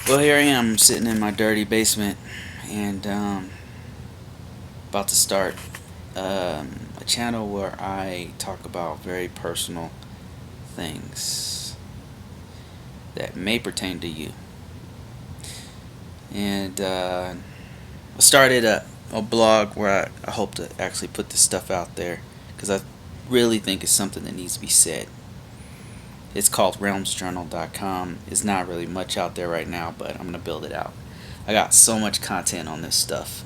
Well, here I am sitting in my dirty basement and about to start a channel where I talk about very personal things that may pertain to you. And I started a blog where I hope to actually put this stuff out there because I really think it's something that needs to be said. It's called realmsjournal.com. It's not really much out there right now, but I'm going to build it out. I got so much content on this stuff.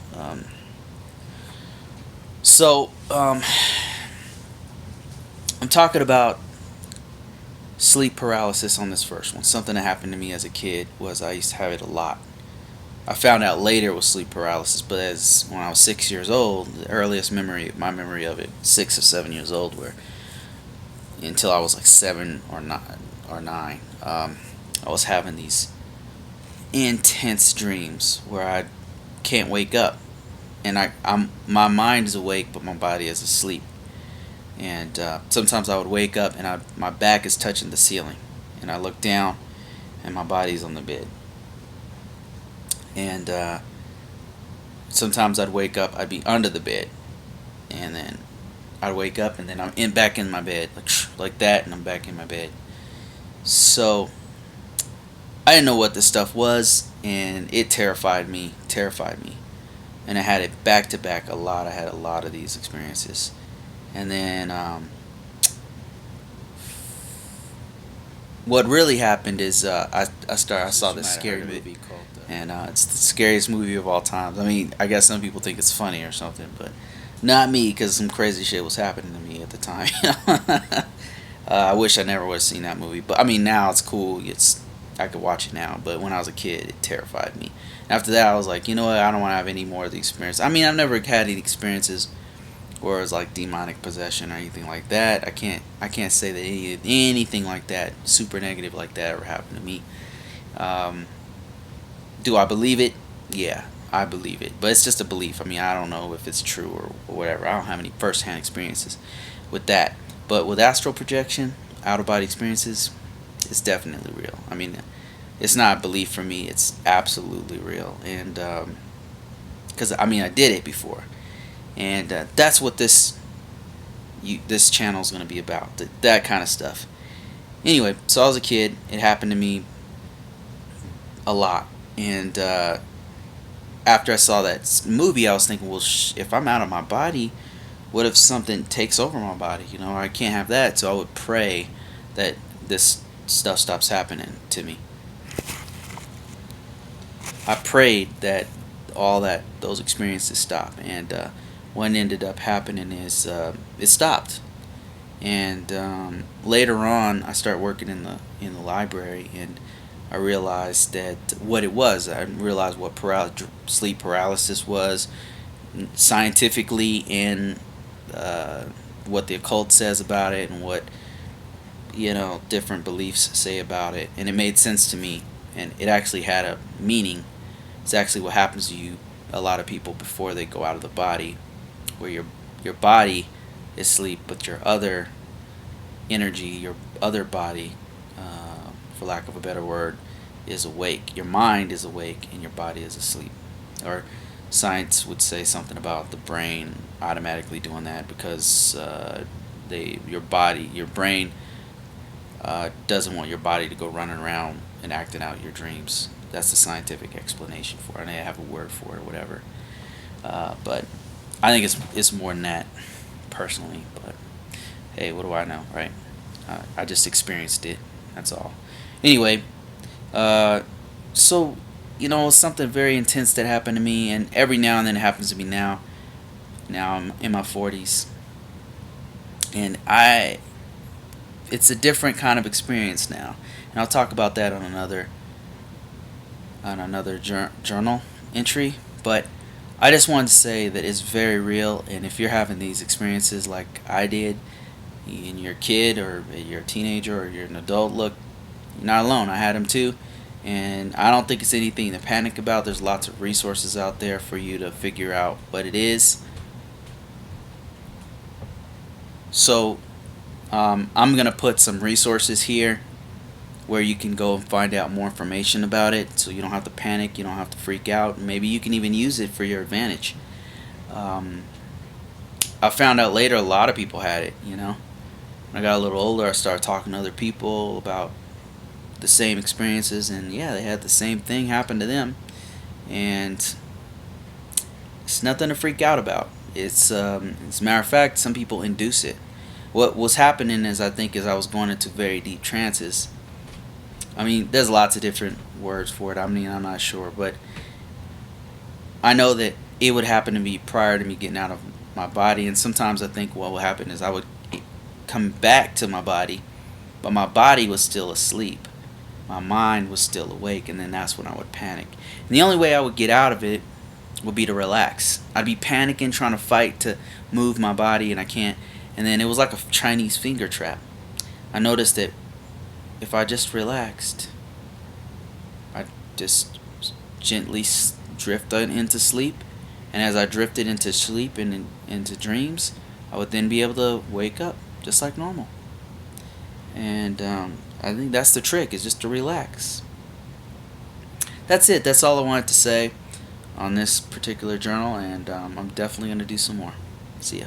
So, I'm talking about sleep paralysis on this first one. Something that happened to me as a kid was I used to have it a lot. I found out later it was sleep paralysis, but as when I was 6 years old, the earliest memory, my memory of it, 6 or 7 years old, where until I was like 7 or 9, I was having these intense dreams where I can't wake up, and my mind is awake, but my body is asleep. And sometimes I would wake up and my back is touching the ceiling, and I look down, and my body's on the bed. And sometimes I'd wake up, I'd be under the bed, and then I'd wake up, and then I'm back in my bed, like that, and I'm back in my bed. So I didn't know what this stuff was, and it terrified me, and I had it back to back a lot. I had a lot of these experiences, and then what really happened is I saw this scary movie called, and it's the scariest movie of all time. I mean, I guess some people think it's funny or something, but not me, because some crazy shit was happening to me at the time. I wish I never would have seen that movie, but I mean now it's cool. I could watch it now, but when I was a kid, it terrified me. After that, I was like, you know what? I don't want to have any more of the experiences. I mean, I've never had any experiences where it was like demonic possession or anything like that. I can't say that anything like that, super negative like that, ever happened to me. Um, do I believe it? Yeah, I believe it, but it's just a belief. I mean, I don't know if it's true or whatever. I don't have any first-hand experiences with that. But with astral projection, out-of-body experiences, it's definitely real. I mean, it's not a belief for me. It's absolutely real, and because I mean, I did it before, and that's what this channel is going to be about. That kind of stuff. Anyway, so I was a kid. It happened to me a lot, and after I saw that movie, I was thinking, well, if I'm out of my body, what if something takes over my body? You know, I can't have that. So I would pray that this stuff stops happening to me. I prayed that those experiences stop, and what ended up happening is it stopped. And later on, I started working in the library, and I realized that what it was. I realized what sleep paralysis was scientifically, and what the occult says about it, and what different beliefs say about it, and it made sense to me, and it actually had a meaning. It's actually what happens to you, a lot of people, before they go out of the body, where your body is asleep, but your other energy, your other body, for lack of a better word, is awake. Your mind is awake and your body is asleep. Or science would say something about the brain automatically doing that because your brain doesn't want your body to go running around and acting out your dreams. That's the scientific explanation for it. And they have a word for it or whatever. But I think it's more than that, personally. But hey, what do I know, right? I just experienced it. That's all. Anyway, so something very intense that happened to me, and every now and then it happens to me now. Now I'm in my 40s, and it's a different kind of experience now, and I'll talk about that on another journal entry. But I just wanted to say that it's very real, and if you're having these experiences like I did, and you're a kid or you're a teenager or you're an adult, look, you're not alone. I had them too, and I don't think it's anything to panic about. There's lots of resources out there for you to figure out what it is. So I'm gonna put some resources here where you can go and find out more information about it, so you don't have to panic, you don't have to freak out. Maybe you can even use it for your advantage. I found out later a lot of people had it. When I got a little older, I started talking to other people about the same experiences, and yeah, they had the same thing happen to them, and it's nothing to freak out about. It's as a matter of fact, some people induce it. What was happening is, I think, I was going into very deep trances. I mean, there's lots of different words for it. I mean, I'm not sure, but I know that it would happen to me prior to me getting out of my body, and sometimes I think what would happen is I would come back to my body, but my body was still asleep. My mind was still awake, and then that's when I would panic. And the only way I would get out of it would be to relax. I'd be panicking, trying to fight to move my body, and I can't. And then it was like a Chinese finger trap. I noticed that if I just relaxed, I just gently drifted into sleep, and as I drifted into sleep and into dreams, I would then be able to wake up just like normal. And I think that's the trick, is just to relax. That's it. That's all I wanted to say on this particular journal, and I'm definitely going to do some more. See ya.